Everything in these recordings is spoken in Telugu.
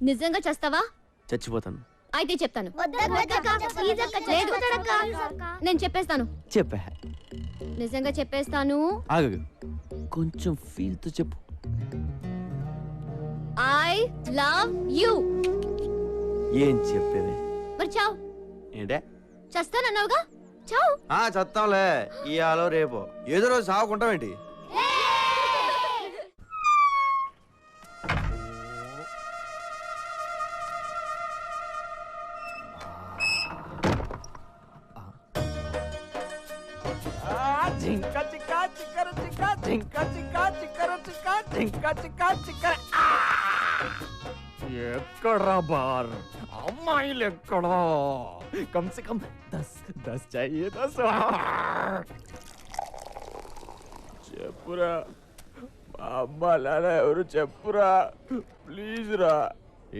నిజంగా చేస్తావా? చచ్చిపోతాను. అయితే చెప్తాను. లేదు, నేను చెప్పేస్తాను. చెప్పా. నిజంగా చెప్పేస్తాను. ఆగు, కొంచెం ఫీల్ తో చెప్పు. I love you. ఏం చెప్పేది? మరి చావు. ఏంటే? చస్తానన్నావుగా, చావు. చస్తాంలే, ఇయాలో రేపో ఏదో రోజు సాగుకుంటామేంటి? జింక చిక్క చిక్కర చిక్క జింక చిక్క చిక్కర చిక్క జింక చిక్క చిక్కర. ఎక్కడ్రా బార్? అమ్మాయిలు ఎక్కడా? కమ్ సే కమ్ 10 चाहिए 10. చెప్పురా అమ్మా నాన్న ఎవరు చెప్పురా ప్లీజ్ రా.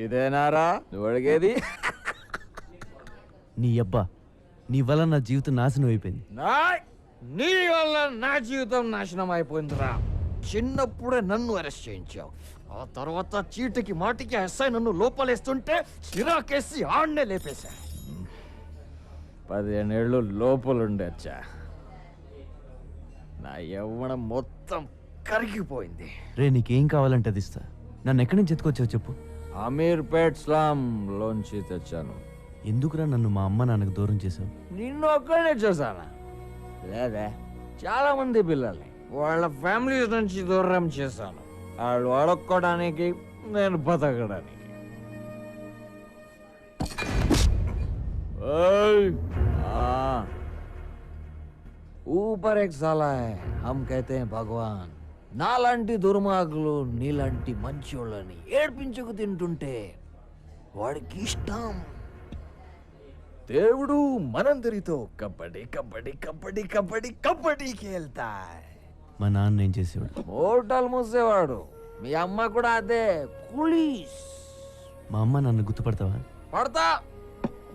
ఇదేనారా నువ్వు అడిగేది? నీ అబ్బా, నీ వల్ల నా జీవితం నాశనం అయిపోయింది. నీ వల్ల నా జీవితం నాశనం అయిపోయిందిరా. చిన్నప్పుడే నన్ను అరెస్ట్ చేయించావు, ఆ తర్వాత చీటికి మాటికి ఎస్ఐ నన్ను లోపలేస్తుంటే చిరాకేసి ఆడనే లేపేశా. 15 ఏళ్ళు లోపలుండొచ్చా. నా యవ్వనం మొత్తం కరిగిపోయింది. రే, నీకేం కావాలంటే అది ఇస్తా. నన్ను ఎక్కడి నుంచి ఎత్తుకొచ్చావు చెప్పు. అమీర్పేట్ స్లామ్ లోంచి తెచ్చాను. ఎందుకురా నన్ను మా అమ్మ నాన్నకు దూరం చేసావు? నిన్ను ఒక్కడే చూసానా? లేదా, చాలా మంది పిల్లల్ని వాళ్ళ ఫ్యామిలీస్ నుంచి దూరం చేశాను. వాళ్ళు అడుక్కోవడానికి, నేను బతకడానికి. ऊपर एक साला है, हम कहते हैं भगवान. నాలాంటి దుర్మార్గులు నీలాంటి మంచోళ్ళని ఏడ్పించుకు తింటుంటే వాడికి ఇష్టం. దేవుడు మనందరితో కబడ్డీ కబడ్డీ కబడ్డీ కబడ్డీ కబడ్డీ खेलता है. మా నాన్న ఏం చేసేవాడు? హోటల్ మూసేవాడు. మీ అమ్మ కూడా అదే, కులీస్. మా అమ్మ నన్ను గుర్తుపడతావా? పడతా,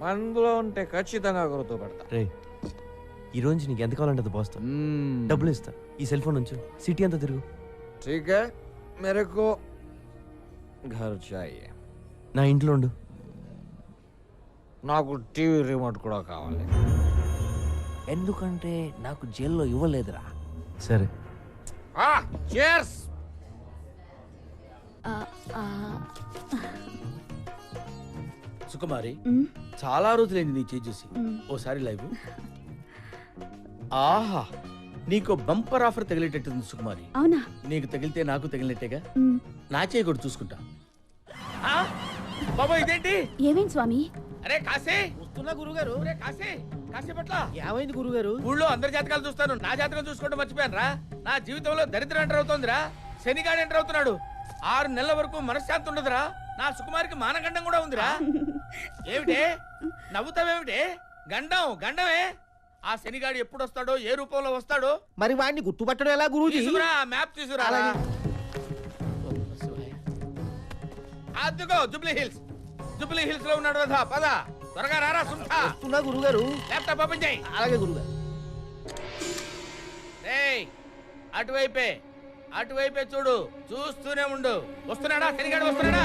మనలో ఉంటే ఖచ్చితంగా గుర్తుపడతా. రే, ఈ రోజు నీకు ఎంత కావాలంటే అది పోస్తా. డబ్బులు ఇస్తా. ఈ సెల్ ఫోన్ ఉంచు, సిటీ అంతా తిరుగు. ठीक है, मेरे को घर चाहिए. నా ఇంట్లో ఉండు. నాకు టీవీ రిమోట్ కూడా కావాలి, ఎందుకంటే నాకు జైల్లో ఇవ్వలేదురా. సరే. cheers. సుకుమారి, చాలా రోజులైంది నీ చేయి చూసి. ఓసారి లైవ్. ఆహా, నీకు బంపర్ ఆఫర్ తగిలేటట్టుంది సుకుమారి. అవునా? నీకు తగిలితే నాకు తగిలినట్టేగా. నా చేయి కూడా చూసుకుంటా. బాబా, ఇదేంటి? ఏమైంది స్వామి? అరే కాశీ, వస్తున్నా గురుగారు. అరే కాశీ, కాశీ పట్ల ఏమైంది గురుగారు? ఊళ్ళో అందరి జాతకాలు చూస్తాను, నా జాతకం చూసుకోవడం మర్చిపోయాను రా. నా జీవితంలో దరిద్రం ఎంటర్ అవుతోందిరా. శనిగాడు ఎంటర్ అవుతున్నాడు. 6 నెలల వరకు మనశ్శాంతి ఉండదురా. నా సుకుమారికి మానగండం కూడా ఉందిరా. ఏమిటే నవ్వుతావేమిటే? గండం గండమే. ఆ శనిగాడు ఎప్పుడు వస్తాడో, ఏ రూపంలో వస్తాడో. మరి వాడిని గుర్తుపట్టడం ఎలా గురూజీ? తీసుకురా, మ్యాప్ తీసుకురా. అదిగో జూబ్లీ హిల్స్. జూబ్లీ హిల్స్ లో ఉన్నాడు కదా. పద త్వరగా రారా. సుంఠా వస్తున్నా గురుగారు. ల్యాప్టాప్ ఓపెన్ చేయి. అలాగే గురుగారు. ఏయ్, అటువైపే అటువైపే చూడు, చూస్తూనే ఉండు. వస్తున్నాడా శనిగాడు? వస్తున్నాడా?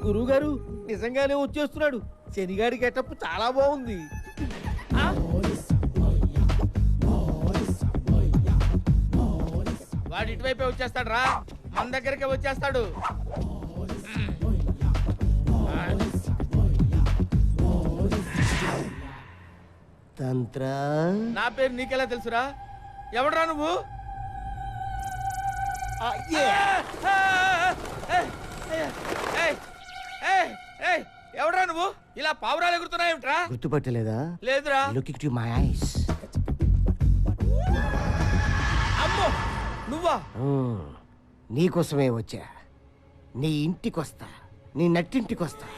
గురుగారు నిజంగానే వచ్చేస్తున్నాడు. శనిగాడి గెటప్ చాలా బాగుంది. వాడు ఇటువైపే వచ్చేస్తాడు రా. మన దగ్గరికి వచ్చేస్తాడు. తంత్ర. నా పేరు నీకెలా తెలుసురా? ఎవడరా నువ్వు? ఎవడరా నువ్వు? ఇలా పావురాలు ఎగురుతున్నాయేమిట్రా? గుర్తుపట్టలేదా? లేదురా. Look it my eyes. అమ్మో, నువ్వా? నీకోసమే వచ్చా. నీ ఇంటికొస్తా, నీ నట్టింటికొస్తా,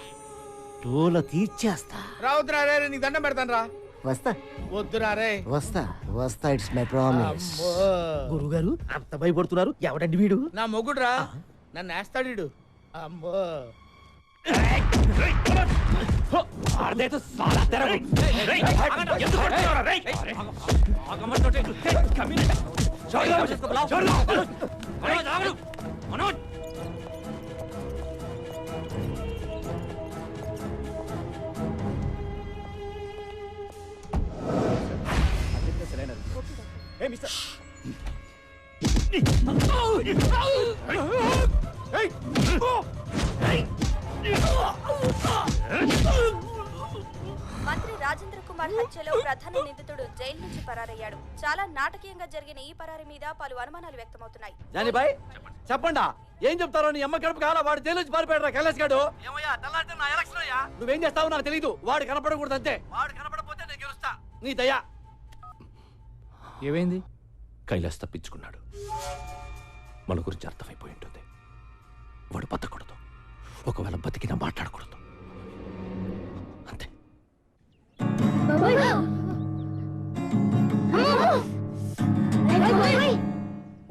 తోల తీర్చేస్తా. రావద్దురా రే, నీకు దండం పెడతాను రా. వస్తా వద్దురా రే. వస్తా వస్తా, ఇట్స్ మై ప్రామిస్. అమ్మో. గురుగారు అంత భయపడుతున్నారు, ఎవడండి వీడు? నా మొగుడురా, నన్ను వేస్తాడు వీడు. అమ్మో. మంత్రి రాజేంద్ర కుమార్ హత్యలో ప్రధాన నిందితుడు జైలు నుంచి పరారయ్యాడు. చాలా నాటకీయంగా జరిగిన ఈ పరారి మీద పలు అనుమానాలు వ్యక్తమవుతున్నాయి. జానీబాయ్ చెప్పండా ఏం చెప్తారో నీ అమ్మ కడుపు కావాలా వాడు జైలు నుంచి పారిపోయాడు కైలాస్ గాడు. ఏమయ్యా తెల్లారితే నా ఎలక్షన్ అయ్యా నువ్వేం చేస్తావో నాకు తెలీదు. వాడు కనపడకూడదు అంతే. వాడు కనపడపోతే నేను గెలుస్తా. నీ దయా. ఏమైంది? కైలాస్ తప్పించుకున్నాడు. మన గురించి అర్థమైపోయి ఉంటుంది. వాడు బతకూడదు. ఒకవేళ బతికినా మాట్లాడకూడదు. అంతే.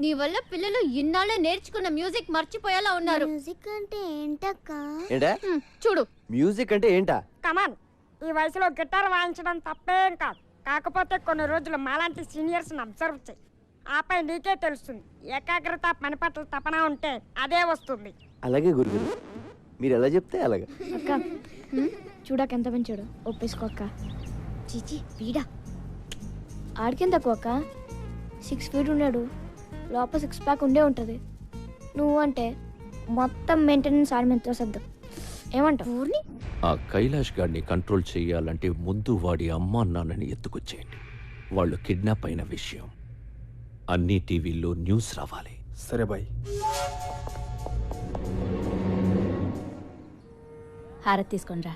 నీ వల్ల పిల్లలు ఇన్నాళ్ళే నేర్చుకున్న మ్యూజిక్ మర్చిపోయేలా ఉన్నారు. మ్యూజిక్ అంటే ఏంటక్క? ఏంటా చూడు, మ్యూజిక్ అంటే ఏంటా? కమాన్, ఈ వయసులో గిటార్ వాయించడం తప్పేం కాదు. కాకపోతే కొన్ని రోజులు మాలాంటి సీనియర్స్ అబ్జర్వ్ చేయి. ఆపై నీకే తెలుస్తుంది. ఏకాగ్రత, పని పట్ల తపన ఉంటే అదే వస్తుంది. అలాగే గురుగారు, మీరు ఎలా చెప్తే అలాగా. అక్క చూడక ఎంత పెంచాడు. ఒప్పేసుకో అక్క. చీచి వీడా. ఆడికేం తక్కువ అక్క. 6 feet ఉన్నాడు. లోపల 6 pack ఉండే ఉంటుంది. నువ్వు అంటే మొత్తం మెయింటెనెన్స్ ఆడి మీద తోసద్దు. ఏమంటావు? ఊర్ని ఆ కైలాష్ గాడిని కంట్రోల్ చేయాలంటే ముందు వాడి అమ్మా నాన్నని ఎత్తుకొచ్చేయండి. వాళ్ళు కిడ్నాప్ అయిన విషయం అన్ని టీవీల్లో న్యూస్ రావాలి. సరే బాయ్. హారతి తీసుకోండిరా.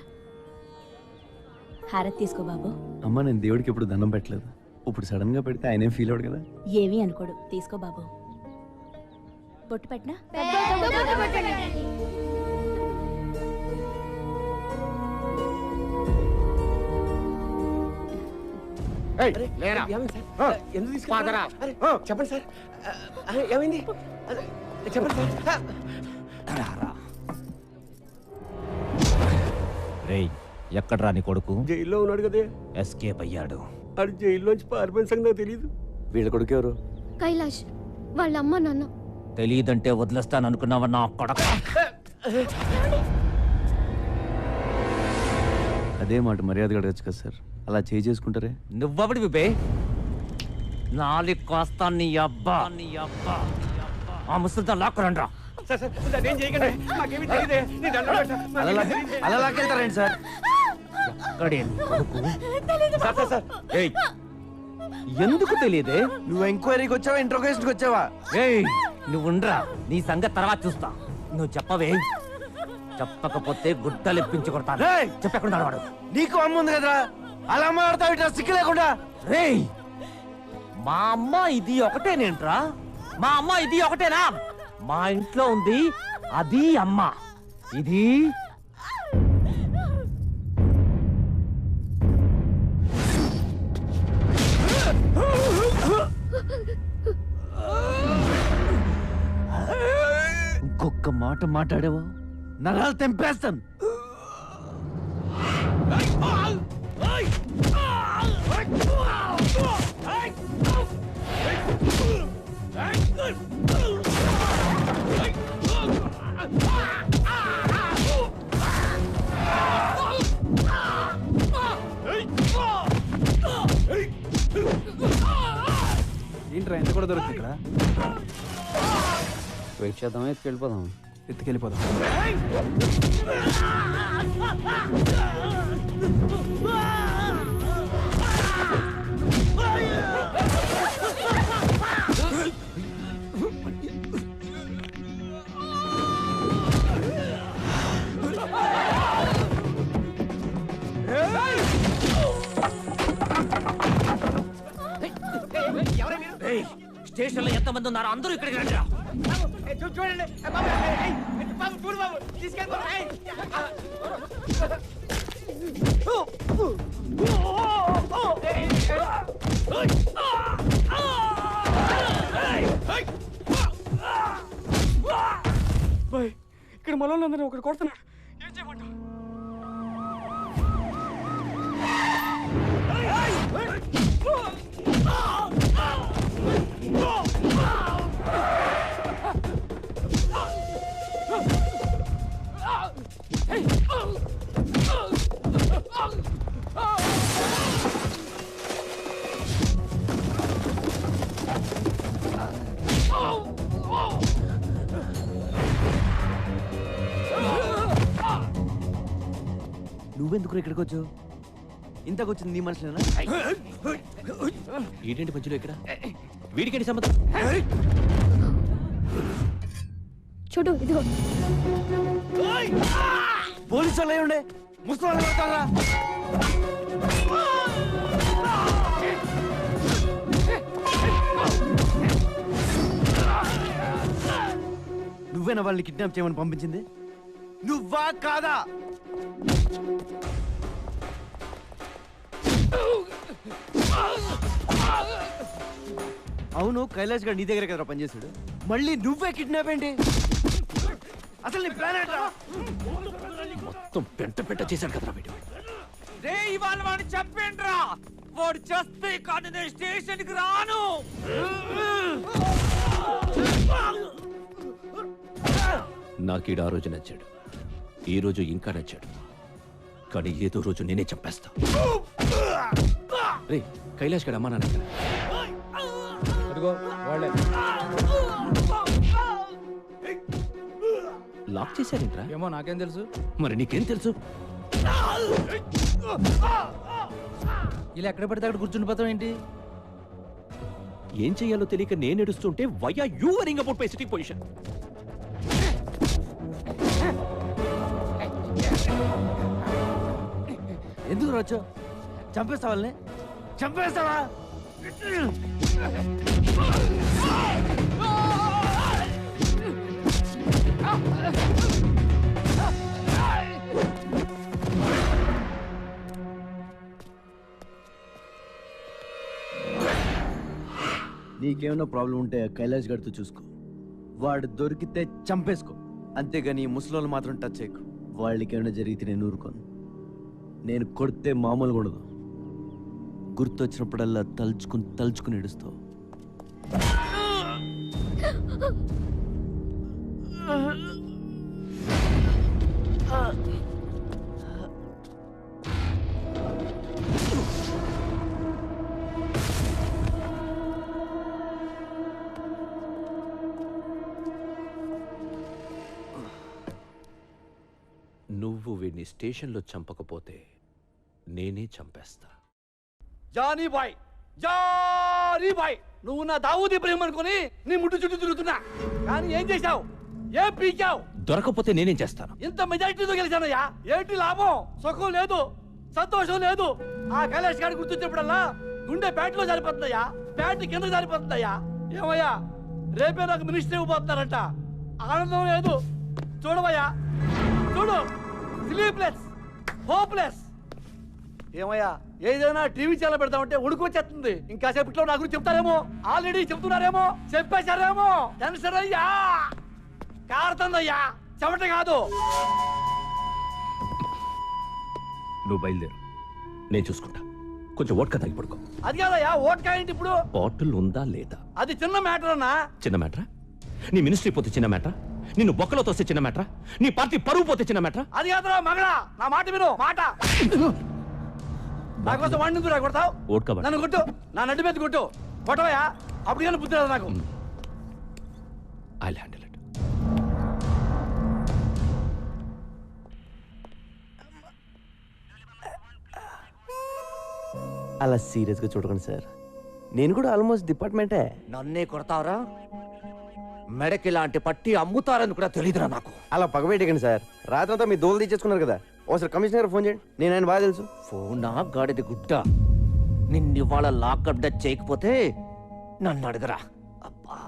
హారతి తీసుకో బాబు. అమ్మ నేను దేవుడికి ఎప్పుడు దండం పెట్టలేదు. ఇప్పుడు సడన్ గా పెడితే ఆయనేం ఫీల్ అవడు కదా. ఏమీ అనుకోడు. తీసుకో బాబు. బొట్టు పెట్టినా లేరా చెప్పండి సార్. ఏమైంది చెప్పండి సార్. రేయ్, ఎక్కడ్రా నీ కొడుకు? జైల్లో ఉన్నాడు కదే. ఎస్కేప్ అయ్యాడు. అది జైల్లోంచి పారిపోయిన సంగతి నాకు తెలియదు. వీళ్ళ కొడుకు ఎవరు? కైలాష్ వాళ్ళ అమ్మ నాన్న. తెలియదంటే వదిలేస్తాననుకున్నావా నా కొడక? అదే మాట మర్యాదగా అడగచ్చు కదా సార్. అలా చేసుకుంటారే. నువ్వబడి విబే నాలి కోస్తా నీ అబ్బా. ఆ ముసలితో లాక్కురండ్రా. అలా లాక్కెళ్తారండి సార్. ఎక్కడే నీ కొడుకు? ఏయ్, ఎందుకు తెలియదే? నువ్వు ఎంక్వైరీకి వచ్చావా, ఇంట్రోగేషన్కి వచ్చావా? ఏయ్, నువ్వుండ్రా, నీ సంగతి తర్వాత చూస్తా. నువ్వు చెప్పవే. చెప్పకపోతే గుడ్డలిప్పించి కొడతాను. రేయ్! చెప్పకుండా వాడు. నీకు అమ్మ ఉంది కదరా, అలా మాట్లాడతావు ఇట్లా సిక్కు లేకుండా. రేయ్, మా అమ్మ ఇది ఒకటేనేంట్రా? మా అమ్మ ఇది ఒకటేనా? మా ఇంట్లో ఉంది అది అమ్మ, ఇది ఇంకొక మాట మాట్లాడేవో నరాలు తెంపేస్తాను. ఏంట్రా ఎంత కూడా దొరుకుతుంది ఇక్కడ? వెయిట్ చేద్దామా, ఎత్తుకెళ్ళిపోదాం? ఎత్తుకెళ్ళిపోదాం. స్టేషన్ లో ఎంతమంది ఉన్నారో అందరూ ఇక్కడికి రండి. చూడండి బాబు, చూడు బాబు, తీసుకెళ్ళిపోయి. ఇక్కడ మనలో అందరూ ఒకటి కొడుతున్నాడు. ఏం చేయమంటావు? నువ్వెందుకు ఇక్కడికి వచ్చావు? ఇంతకొచ్చింది నీ మనుషులేనా? ఏంటంటే మధ్యలో ఇక్కడ వీడికేంటి సంబంధం? చూడు ఇదిగో. పోలీసు వాళ్ళు ఉండే ముసలి నువ్వేనా వాళ్ళని కిడ్నాప్ చేయమని పంపించింది? నువ్వా కాదా? అవును, కైలాష్ గారు నీ దగ్గర కదా పనిచేశాడు, మళ్ళీ నువ్వే కిడ్నాప్ ఏంటి? అసలు నీ ప్లాన్ ఏంట్రా? మొత్తం పెంట చేశాడు కదరా వీడు. రే ఇవాళ వాడిని చంపేండ్రా. వాడు చేస్తే కానీ నేను స్టేషన్కి రాను. నాకీడు ఆ రోజు నచ్చాడు, ఈ రోజు ఇంకా నచ్చాడు, కానీ ఏదో రోజు నేనే చంపేస్తా. రే కైలాష్ గడ అమ్మా నాన్న లాక్ చేశారేంట్రా? ఏమో నాకేం తెలుసు. మరి నీకేం తెలుసు? ఇలా ఎక్కడ పడితే అక్కడ కూర్చుండిపోతాం ఏంటి? ఏం చెయ్యాలో తెలియక నేను ఏడుస్తుంటే why are you worrying about my sitting position? ఎందుకు రాచో? చంపేస్తా వాళ్ళని? చంపేస్తావా? నీకేమైనా ప్రాబ్లం ఉంటే కైలాష్ గడితో చూసుకో. వాడు దొరికితే చంపేసుకో, అంతేగాని ముసలోళ్ళు మాత్రం టచ్ చేయకు. వాళ్ళకి ఏమైనా జరిగితే నేను ఊరుకోను. నేను కొడితే మామూలుగా ఉండదు. గుర్తొచ్చినప్పుడల్లా తలుచుకుని ఏడుస్తావు. నువ్వు వీడిని స్టేషన్లో చంపకపోతే నేనే చంపేస్తా. జానీ బాయ్, నువ్వు నా దావూద్ ఇబ్రహీం అనుకుని నీ ముట్టు చుట్టూ తిరుగుతున్నా, కానీ ఏం చేశావు? ఏం పీకావు? దొరకపోతే నేనేం చేస్తాను? ఇంత మెజారిటీతో గెలిచానయ్యా. ఏంటి లాభం? సుఖం లేదు, సంతోషం లేదు. ఆ కైలాష్ గారి గుర్తొచ్చినప్పుడల్లా గుండె ప్యాంట్లో జారిపోతుందయ్యా, ప్యాంట్ కింద జారిపోతుందయ్యా. ఏమయ్యా, రేపే నాకు మినిస్టర్ ఇవ్వబోతున్నారంట. ఆనందం లేదు. చూడవయ్యా, చూడు, స్లీప్లెస్, హోప్లెస్. ఏమయ్యా, ఏదైనా టీవీ ఛానల్ పెడతామంటే ఉడుకు వచ్చేస్తుంది. ఇంకా సేపట్లో నా గురించి చెప్తారేమో, ఆల్రెడీ చెప్తున్నారేమో, చెప్పేశారేమో. టెన్షన్ అయ్యా, కారుతుందయ్యా, చెమట కాదు. నువ్వు బయలుదేరు, నేను చూసుకుంటా. కొంచెం ఓట్కా తాగి పడుకో. అది కాదయ్యా, ఓట్కా ఏంటి ఇప్పుడు? బాటిల్ ఉందా లేదా? అది చిన్న మ్యాటర్ అన్నా. చిన్న మ్యాటరా? నీ మినిస్ట్రీ పోతే చిన్న మ్యాటరా? నిన్ను బొక్కలో తోస్తే చిన్న మ్యాటరా? నీ పార్టీ పరువు పోతే చిన్న మ్యాటరా? అది కాదురా మగడా, నా మాట విను. మాట నా కోసం వాడిని కొడతావు. ఓట్కా నన్ను కొట్టు, నా నడ్డి మీద కొట్టు, కొట్టవయ్యా. అప్పుడు కానీ బుద్ధి రాదు నాకు. I'll handle it. అలా సీరియస్గా చూడకండి సార్, నేను కూడా ఆల్మోస్ట్ డిపార్ట్మెంటే. నన్నే కొడతావరా? మెడకి ఇలాంటి పట్టి అమ్ముతారని కూడా తెలీదురా నాకు. అలా పగబెట్టకండి సార్, రాత్రంతా మీ దోలు తీసేసుకున్నారు కదా. ఒకసారి కమిషనర్ ఫోన్ చేయండి, నేను ఆయన బాగా తెలుసు. ఫోనా గాడిది గుడ్డ, నిన్నివాళ లాకప్ డచ్ చేయకపోతే నన్ను అడగరా. అబ్బా,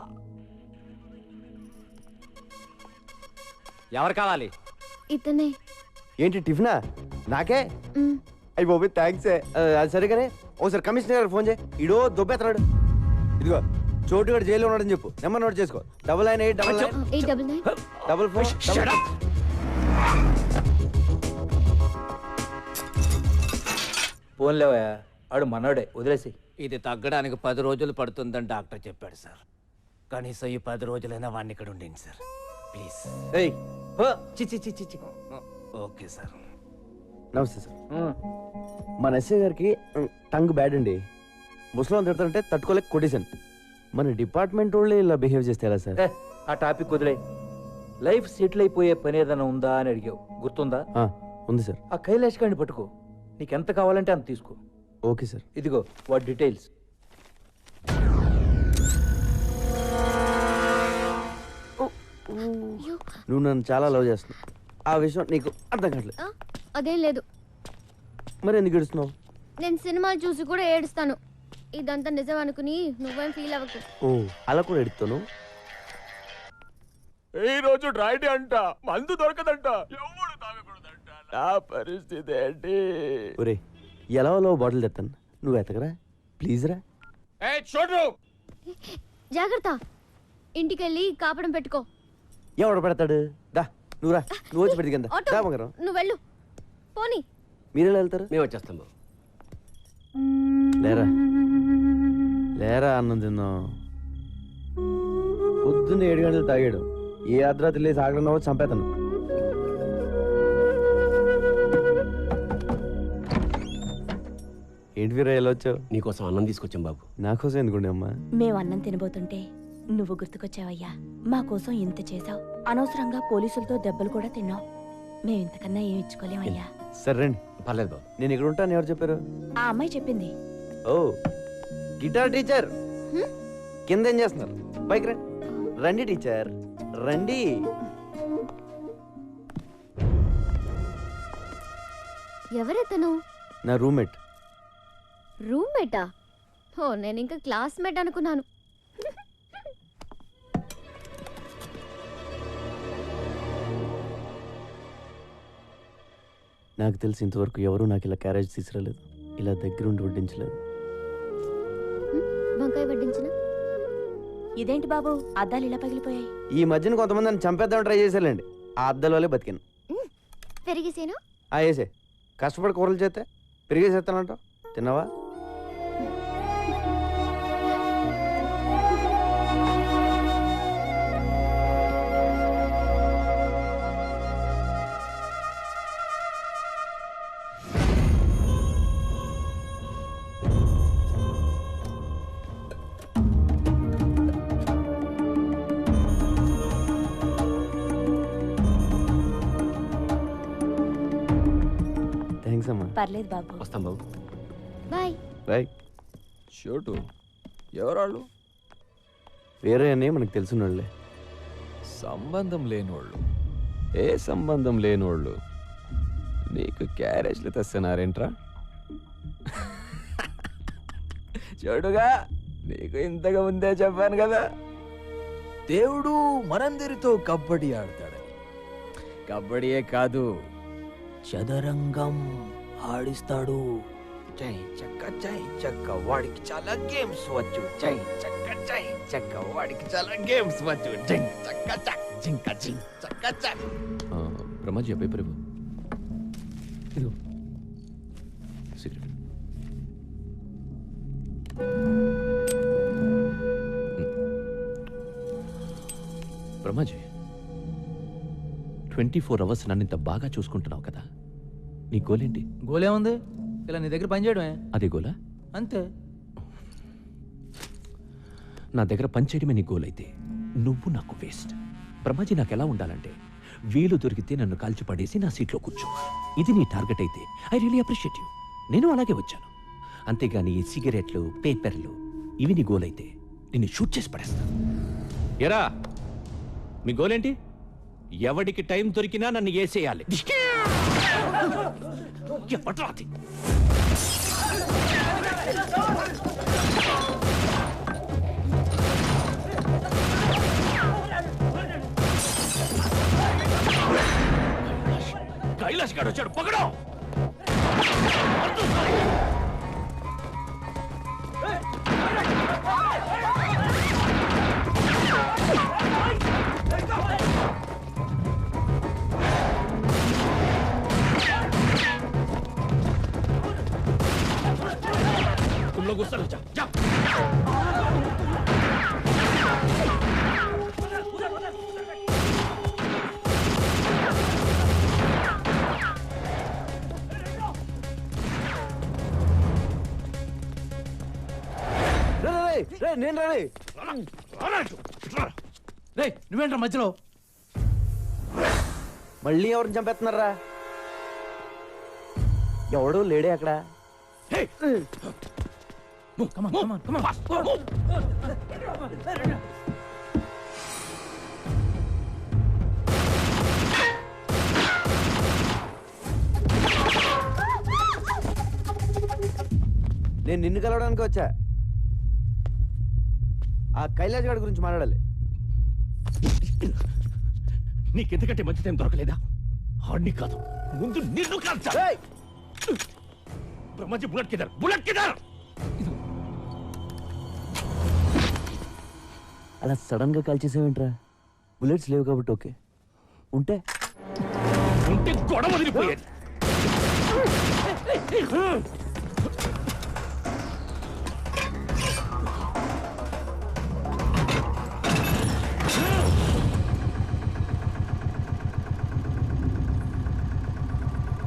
ఎవరు కావాలి? ఇతనే. ఏంటి టిఫినా? నాకే? అయ్యి బాబు థ్యాంక్స్. అది సరిగానే ఒకసారి కమిషనర్ గారు ఫోన్ చేయి, ఇడో దొబ్బెత్తనాడు. ఇదిగో చోటుగాడు జైల్లో ఉన్నాడని చెప్పు, నెంబర్ నోట్ చేసుకో. 99899944. పోన్లేవయ్యా, ఆడు మనోడే, వదిలేసి. ఇది తగ్గడానికి 10 రోజులు పడుతుందని డాక్టర్ చెప్పాడు సార్. కనీసం ఈ 10 రోజులైనా వాడిని ఇక్కడ ఉండండి సార్, ప్లీజ్. ఏయ్ ఓకే సార్. నమస్తే సార్. మన ఎస్ఐ గారికి టంగ్ బ్యాడ్ అండి. ముసలాం తిడతారంటే తట్టుకోలేక కొట్టేశాను. మన డిపార్ట్మెంట్ వాళ్ళే ఇలా బిహేవ్ చేస్తే ఎలా సార్? ఆ టాపిక్ వదిలే. లైఫ్ సెటిల్ అయిపోయే పని ఏదైనా ఉందా అని అడిగావు, గుర్తుందా? ఉంది సార్. ఆ కైలాష్ గారిని పట్టుకో, నీకెంత కావాలంటే అంత తీసుకో. Okay sir. ఇదిగో వాటి డీటెయిల్స్. నువ్వు నన్ను చాలా లవ్ చేస్తున్నావు, ఆ విషయం నీకు అర్థం కావట్లేదు. అదేం లేదు. మరి ఎందుకు ఏడుస్తున్నావు? నేను సినిమాలు చూసి కూడా ఏడుస్తాను. ఇదంతా నిజం అనుకుని నువ్వేం ఫీల్ అవ్వకు. ఓ అలా కూడా ఎడుతాను. ఈ రోజు డ్రైడే అంట, మందు దొరకదంట, ఎవడు తాగకూడదంట. నా పరిస్థితి ఏంటి? ఒరే ఎలా బాటిల్ తెస్తాను, నువ్వు ఎతకరా ప్లీజ్ రా. చూడు జాగ్రత్త, ఇంటికెళ్ళి కాపడం పెట్టుకో. ఎవడు పెడతాడు? దా నువ్వు రా, నువ్వు వచ్చి పెడితే ఆటో, దా బంగారం. నువ్వు వెళ్ళు. పోనీ. మీరెలా వెళ్తారు? మేము వచ్చేస్తాం బాబు. లేరా లేరా, అన్నం తిందాం. పొద్దున్న 7 గంటలు తాగాడు, ఏ అర్ధరాత్రి లేసి ఆగడం చంపేతాను. ఏంటి వీరా ఎలా వచ్చావు? నీకోసం అన్నం తీసుకొచ్చాం బాబు. నాకోసం ఎందుకుండే అమ్మా? మేము అన్నం తినబోతుంటే నువ్వు గుర్తుకొచ్చావయ్యా. మా కోసం ఇంత చేసావు, అనవసరంగా పోలీసులతో దెబ్బలు కూడా తిన్నావు. మేము ఇంతకన్నా ఏం ఇచ్చుకోలేమయ్యా. సరే రండి. పర్లేదు బాబు. నేను ఇక్కడ ఉంటాను, ఎవరు చెప్పారు? ఆ అమ్మాయి చెప్పింది. ఓ గిటార్ టీచర్ కింద ఏం చేస్తున్నారు? పైకి రండి. రండి టీచర్ రండి. ఎవరెతను? నా రూమ్మేట్. రూమ్మేటా? ఓ నేను ఇంకా క్లాస్మేట్ అనుకున్నాను. నాకు తెలిసి ఇంతవరకు ఎవరు నాకు ఇలా క్యారేజ్ తీసుకురాలేదు, ఇలా దగ్గరుండి వడ్డించలేదు. వంకాయ వడ్డించిన? ఇదేంటి బాబు, అద్దాలు ఇలా పగిలిపోయాయి? ఈ మధ్యన కొంతమంది నన్ను చంపేద్దామని ట్రై చేశారండి, ఆ అద్దాల వల్లే బతికాను. పెరిగేసేను? వేసే కష్టపడి కూరలు చేస్తే పెరిగేసేస్తానంటావు. తిన్నావా? థ్యాంక్స్ అమ్మా. పర్లేదు బాబు. వస్తాం బాబు. బాయ్. బాయ్. చోటు ఎవరాళ్ళు? వేరే అని మనకు తెలిసిన వాళ్ళే. సంబంధం లేనోళ్ళు. ఏ సంబంధం లేనోళ్ళు నీకు క్యారేజ్లు తెస్తున్నారేంట్రా? చూడుగా, నీకు ఇంతగా ముందే చెప్పాను కదా, దేవుడు మనందరితో కబడ్డీ ఆడతాడని. కబడ్డీయే కాదు, చదరంగం ఆడిస్తాడు. చై చక్క వాడికి చాలా గేమ్స్ వచ్చు. చై చక్క వాడికి చాలా గేమ్స్ వచ్చు. బ్రహ్మాజీ ఆ పేపర్ ఇవ్వు. సిగరెట్. బ్రహ్మాజీ, 24 hours నన్ను ఇంత బాగా చూసుకుంటున్నావు కదా, నీ గోలేంటి? గోలేముంది, ఇలా నీ దగ్గర పని చేయడమే. అదే గోలా? అంతే. నా దగ్గర పనిచేయడమే నీ గోల్ అయితే నువ్వు నాకు వేస్ట్. బ్రహ్మాజీ, నాకు ఎలా ఉండాలంటే వీలు దొరికితే నన్ను కాల్చి పడేసి నా సీట్లో కూర్చోవాలి. ఇది నీ టార్గెట్ అయితే ఐ రియలీ అప్రిషియేట్ యూ. నేను అలాగే వచ్చాను. అంతేగాని ఈ సిగరెట్లు, పేపర్లు ఇవి నీ గోల్ అయితే నిన్ను షూట్ చేసి పడేస్తా. ఎరా, మీ గోలేంటి? ఎవడికి టైం దొరికినా నన్ను వేసేయాలి. కైలాష్ గారు వచ్చాడు, పకడో. तुम लोग उस तरफ जाओ, जाओ। నేను రాలే. నువ్వేంట్రా మధ్యలో? మళ్ళీ ఎవరిని చంపేస్తున్నారా? ఎవడో లేడే అక్కడ. నేను నిన్ను కలవడానికి వచ్చా. ఆ కైలాష్ గారి గురించి మాట్లాడాలి. నీకెందుకంటే మంచి టైం దొరకలేదా? ఆడిని కాదు, ముందు నిన్ను కాల్చా. బ్రహ్మాజీ బుల్లెట్ కిదర్, బుల్లెట్ కిదర్. అలా సడన్ గా కాల్చేసావేంట్రా? బుల్లెట్స్ లేవు కాబట్టి ఓకే, ఉంటే గొడవ వదిలిపోయేది.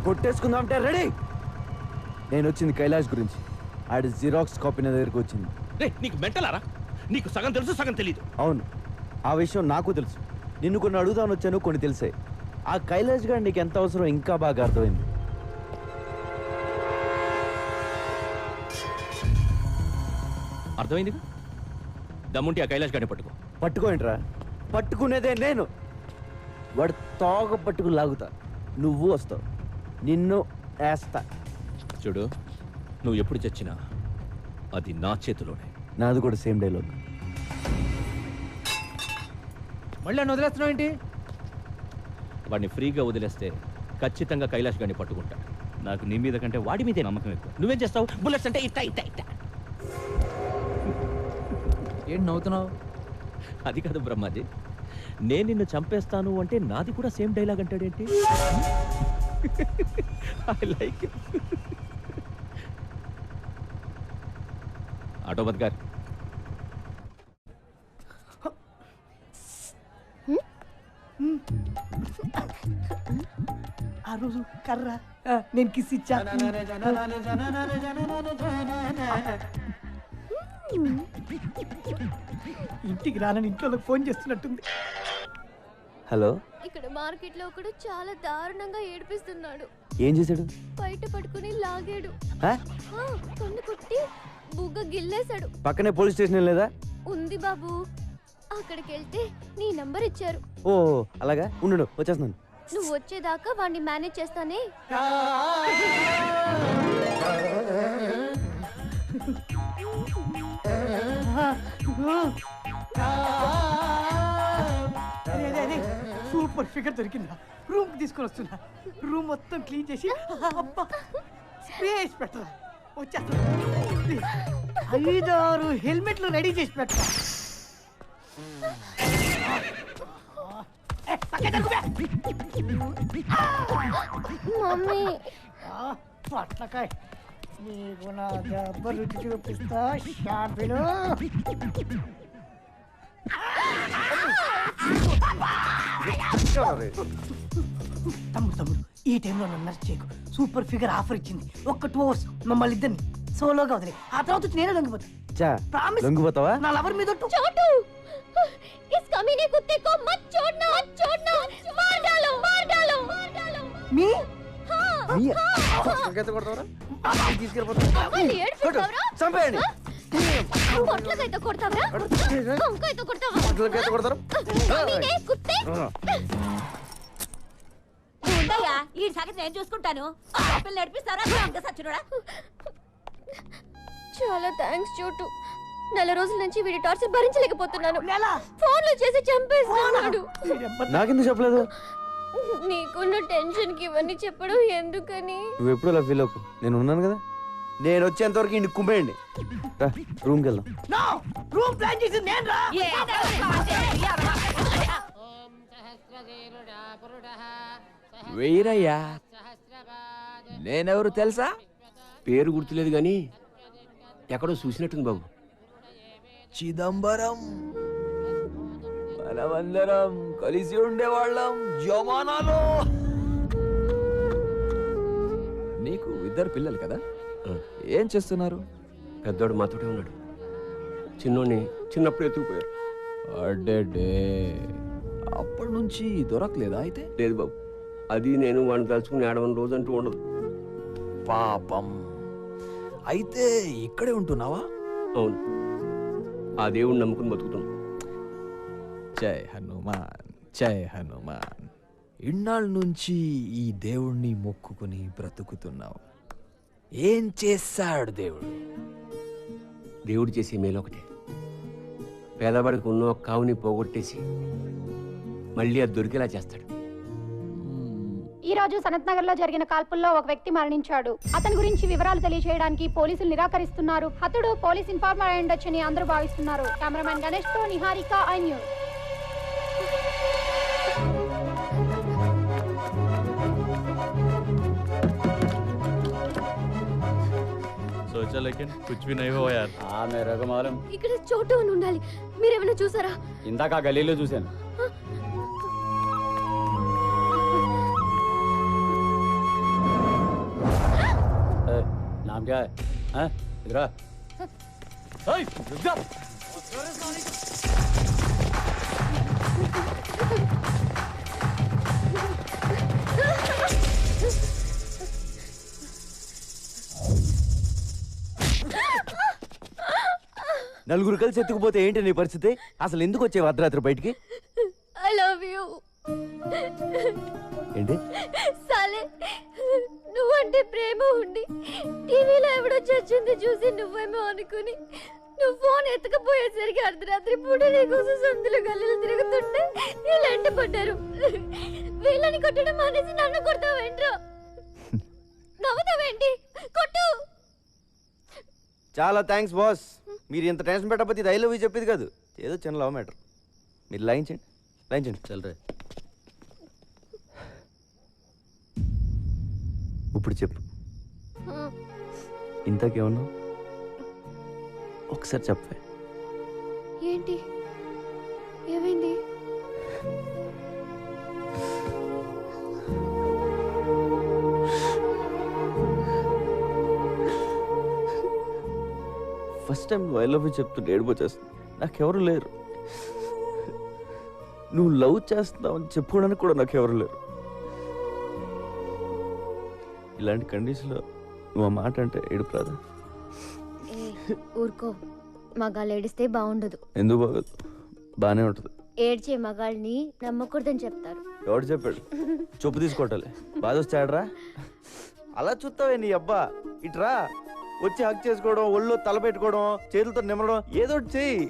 కొట్టేసుకుందాం అంటే రెడీ. నేను వచ్చింది కైలాష్ గురించి. ఆడి జిరాక్స్ కాపీ నా దగ్గరకు వచ్చింది. నీకు మెంటలారా? నీకు సగం తెలుసు, సగం తెలీదు. అవును, ఆ విషయం నాకు తెలుసు. నిన్ను కొన్ని అడుగుదాని వచ్చాను, కొన్ని తెలిసాయి. ఆ కైలాష్ గారు నీకు ఎంత అవసరం ఇంకా బాగా అర్థమైంది. అర్థమైంది. దమ్ముంటే ఆ కైలాష్ గారిని పట్టుకో. పట్టుకోండిరా, పట్టుకునేదే నేను. వాడు తోక పట్టుకు లాగుతా, నువ్వు వస్తావు, నిన్ను వేస్తా. చూడు, నువ్వు ఎప్పుడు చచ్చినా అది నా చేతిలోనే. నాది కూడా సేమ్ డైలాగ్. మళ్ళీ నన్ను వదిలేస్తున్నావు ఏంటి? వాడిని ఫ్రీగా వదిలేస్తే ఖచ్చితంగా కైలాష్ గారిని పట్టుకుంటా. నాకు నీ మీద కంటే వాడి మీదే నమ్మకం ఎక్కువ. నువ్వేం చేస్తావు? బుల్లెట్స్ అంటే ఇట్టా ఇట్టా ఇట్టా. ఏంటి నవ్వుతున్నావు? అది కాదు బ్రహ్మాజీ, నేను నిన్ను చంపేస్తాను అంటే నాది కూడా సేమ్ డైలాగ్ అంటాడేంటి? I like it. ఆటోబత్ గారు, ఆ రోజు కర్ర నేను కిస్ ఇచ్చా. ఇంటికి రానని ఇంట్లో ఫోన్ చేస్తున్నట్టుంది. హలో, ఇక్కడ మార్కెట్ లో ఒకడు చాలా దారుణంగా ఏడిపిస్తున్నాడు. ఏం చేశాడు? బయట పట్టుకుని లాగాడు, ఆ? కన్ను కొట్టి బుగ్గ గిల్లేశాడు. పక్కనే పోలీస్ స్టేషన్ లేదా? ఉంది బాబు, అక్కడికి వెళ్తే నీ నంబర్ ఇచ్చారు. ఓ అలాగా, ఉండు వచ్చేస్తున్నాను. నువ్వు వచ్చేదాకా వాడిని మేనేజ్ చేస్తానే. సూపర్ ఫిగర్ దొరికిందా? రూమ్ తీసుకొని వస్తున్నా. రూమ్ మొత్తం క్లీన్ చేసి స్పేస్ పెట్టరా. వచ్చేస్తా. 5-6 హెల్మెట్లు రెడీ చేసి పెట్టరా. మమ్మీ పట్లకాయ నీకు నా దెబ్బ రుచి చూపిస్తా. షాంపిలు తమ్ముడు ఈ టైంలో నన్ను నర్స్ చేయకు. సూపర్ ఫిగర్ ఆఫర్ ఇచ్చింది. ఒక్క 2 hours మమ్మల్ని ఇద్దరిని సోలోగా వదిలే. ఆ తర్వాత వచ్చి నేనే లొంగిపోతా. లొంగిపోతావా? నా లవర్ మీద छोटू, इस कमीने कुत्ते को मत छोड़ना, मत छोड़ना, मार डालो, मार डालो, मार डालो. మీ చంపేయండి. పొట్లకైతే కొడతావరా? వంకాయతో కొడతావా? కమీనే కుత్తే. ఉండయ్యా, ఈ సంగతి నేను చూసుకుంటాను. పిల్లలు నడిపిస్తారా? సచ్చినోడా. చాలా థ్యాంక్స్ చోటు. 4 రోజుల నుంచి వీడి టార్చర్ భరించలేకపోతున్నాను. ఫోన్లు చేసి చంపేస్తున్నాడు. నాకెందుకు చెప్పలేదు? నీకున్న టెన్షన్ కి ఇవన్నీ చెప్పడం ఎందుకని? నువ్వు ఎప్పుడు అలా ఫీల్ అవ్వకు, నేను ఉన్నాను కదా. నేను వచ్చేంత వరకు ఇంటికి కుమ్మేయండి. రూమ్కి వెళ్దాం. రూమ్ ప్లాన్ చేసి నేను రా. వెయ్యరయ్యా. నేనెవరు తెలుసా? పేరు గుర్తులేదు గాని ఎక్కడో చూసినట్టుంది బాబు. చిదంబరం. మనమందరం కలిసి ఉండేవాళ్ళం జమానాలో. నీకు 2 పిల్లలు కదా? ఏం చేస్తున్నారు? పెద్దోడు మాతోటే ఉన్నాడు. చిన్నోడిని చిన్నప్పుడు ఎత్తుకుపోయారు. అడ్డే, అప్పటి నుంచి దొరకలేదా అయితే? లేదు బాబు, అది నేను వాడిని తలుచుకుని ఏడవని రోజు అంటూ ఉండదు. పాపం. అయితే ఇక్కడే ఉంటున్నావా? అవును, ఆ దేవుడిని నమ్ముకుని బతుకుతున్నాం. జై హనుమాన్, జై హనుమాన్. ఇన్నాళ్ళ నుంచి ఈ దేవుణ్ణి మొక్కుకుని బ్రతుకుతున్నావు. ఏం చేశాడు దేవుడు? దేవుడు చేసే మేలు ఒకటే, పేదవాడికి ఉన్న ఒక కావుని పోగొట్టేసి మళ్ళీ అది దొరికేలా చేస్తాడు. ఈ రోజు సనత్ నగర్ లో జరిగిన కాల్పుల్లో ఒక వ్యక్తి మరణించాడు. అతని గురించి వివరాలు తెలియజేయడానికి పోలీసులు నిరాకరిస్తున్నారు. హతుడు పోలీస్ ఇన్ఫార్మర్ అయి ఉండొచ్చని అందరూ భావిస్తున్నారు. కెమెరామెన్ గణేష్ తో నిహారిక, ఐ న్యూస్. सोचा लेकिन कुछ भी नहीं हुआ यार. हाँ मेरे को मालूम. ఇక్కడ చోటు అని ఉండాలి. మీరేమైనా చూసారా? ఇందాక ఆ గలీలో చూశాను. नाम क्या है? हैं? इधर आ. रुक जा. నలుగురు కలిసి ఎత్తుకుపోతే ఏంటి నీ పరిస్థితి? అసలు ఎందుకు వచ్చేవి అర్ధరాత్రి బయటికి? I love you. ఏంటి? సాలే, నువ్వంటే ప్రేమ ఉండి టీవీలో ఎవడో చచ్చింది చూసి నువ్వేమో అనుకుని నువ్వు ఫోన్ ఎత్తకపోయేసరికి అర్ధరాత్రి పూట నీకోసం సందులు గల్లీలు తిరుగుతుంటే వీళ్ళంట పడ్డారు. వీళ్ళని కొట్టడం మానేసి నన్ను కొడతావేంట్రా? నవ్వుతావేంటి? కొట్టు. చాలా థ్యాంక్స్ బాస్. మీరు ఇంత టెన్షన్ పెట్టకపోతే ఇది ఐ లవ్ యూ చెప్పేది కాదు. ఏదో చిన్న లవ్ మ్యాటర్. మీరు లైన్ చేయండి చల్లరే. ఇప్పుడు చెప్పు, ఇంతకేమన్నావు? ఒకసారి చెప్పే. ఏంటి ఏమైంది? ఫస్ట్ టైం నువ్వు ఐ లవ్ యూ చెప్తుంటే ఏడిపోచేస్తుంది. నాకెవరు లేరు. నువ్వు లవ్ చేస్తున్నావని చెప్పుకోవడానికి కూడా నాకెవరు లేరు. ఇలాంటి కండిషన్లో నువ్వు ఆ మాట అంటే ఏడుపు రాదా? ఊరుకో, మగాళ్ళు ఏడిస్తే బాగుండదు. ఎందుకు బాగోదు? బాగానే ఉంటుంది. ఏడ్చే మగాళ్ళని నమ్మకూడదని చెప్తారు. ఎవడు చెప్పాడు? చొప్పు తీసుకోవటాలి. బాధ వచ్చాడరా? అలా చూస్తావే నీ అబ్బా. ఇట్రా వచ్చి హక్ చేసుకోవడం, ఒళ్ళో తల పెట్టుకోవడం, చేతులతో నిమ్మడం, ఏదో ఒకటి చెయ్యి.